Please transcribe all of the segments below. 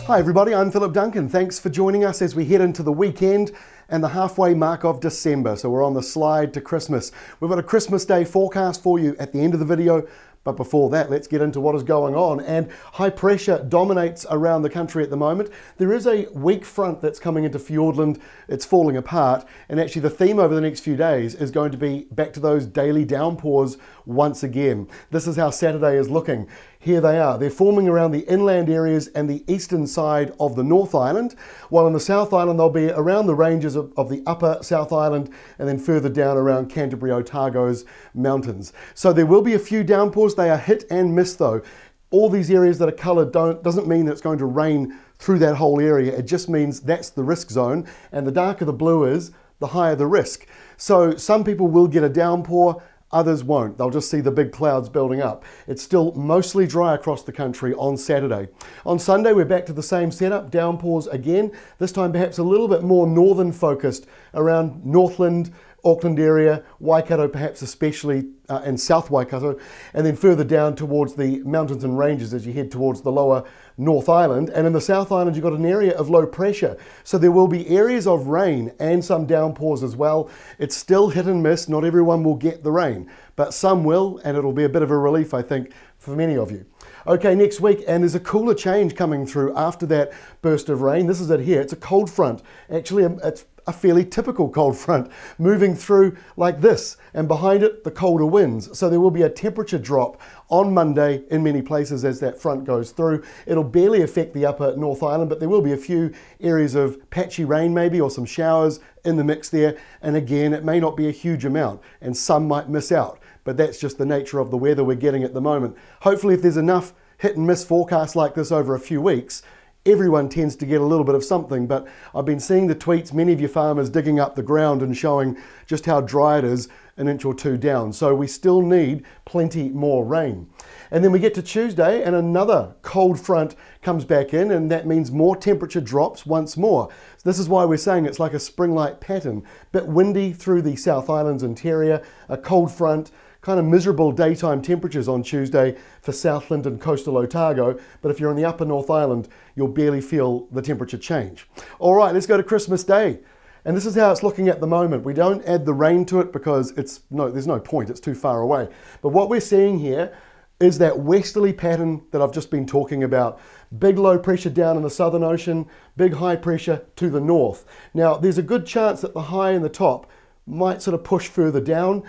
Hi everybody, I'm Philip Duncan. Thanks for joining us as we head into the weekend and the halfway mark of December. So we're on the slide to Christmas. We've got a Christmas Day forecast for you at the end of the video. But before that, let's get into what is going on. And high pressure dominates around the country at the moment. There is a weak front that's coming into Fiordland. It's falling apart. And actually the theme over the next few days is going to be back to those daily downpours once again. This is how Saturday is looking. Here they are. They're forming around the inland areas and the eastern side of the North Island, while in the South Island they'll be around the ranges of the upper South Island and then further down around Canterbury, Otago's mountains. So there will be a few downpours. They are hit and miss though. All these areas that are coloured doesn't mean that it's going to rain through that whole area. It just means that's the risk zone, and the darker the blue is, the higher the risk. So some people will get a downpour, others won't. They'll just see the big clouds building up. It's still mostly dry across the country on Saturday. On Sunday, we're back to the same setup, downpours again, this time perhaps a little bit more northern focused around Northland, Auckland area, Waikato perhaps especially, and South Waikato, and then further down towards the mountains and ranges as you head towards the lower North Island. And in the South Island, you've got an area of low pressure. So there will be areas of rain and some downpours as well. It's still hit and miss. Not everyone will get the rain, but some will, and it'll be a bit of a relief, I think, for many of you. Okay, next week, and there's a cooler change coming through after that burst of rain. This is it here. It's a cold front. Actually, it's a fairly typical cold front moving through like this, and behind it the colder winds. So there will be a temperature drop on Monday in many places as that front goes through. It'll barely affect the upper North Island, but there will be a few areas of patchy rain maybe, or some showers in the mix there. And again, it may not be a huge amount and some might miss out, but that's just the nature of the weather we're getting at the moment. Hopefully if there's enough hit and miss forecasts like this over a few weeks, everyone tends to get a little bit of something. But I've been seeing the tweets, many of you farmers digging up the ground and showing just how dry it is an inch or two down. So we still need plenty more rain. And then we get to Tuesday and another cold front comes back in, and that means more temperature drops once more. So this is why we're saying it's like a spring-like pattern. Bit windy through the South Island's interior, a cold front, kind of miserable daytime temperatures on Tuesday for Southland and coastal Otago, but if you're in the upper North Island, you'll barely feel the temperature change. All right, let's go to Christmas Day. And this is how it's looking at the moment. We don't add the rain to it because there's no point, it's too far away. But what we're seeing here is that westerly pattern that I've just been talking about. Big low pressure down in the Southern Ocean, big high pressure to the north. Now, there's a good chance that the high in the top might sort of push further down.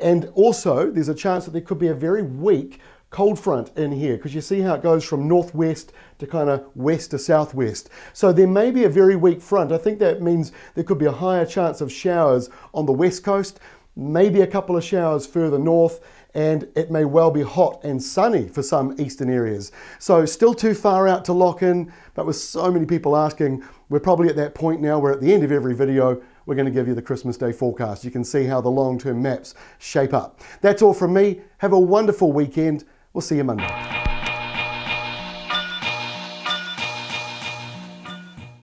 And also, there's a chance that there could be a very weak cold front in here, because you see how it goes from northwest to kind of west to southwest. So there may be a very weak front. I think that means there could be a higher chance of showers on the west coast, maybe a couple of showers further north, and it may well be hot and sunny for some eastern areas. So still too far out to lock in, but with so many people asking, we're probably at that point now where at the end of every video, we're going to give you the Christmas Day forecast. You can see how the long-term maps shape up. That's all from me. Have a wonderful weekend. We'll see you Monday.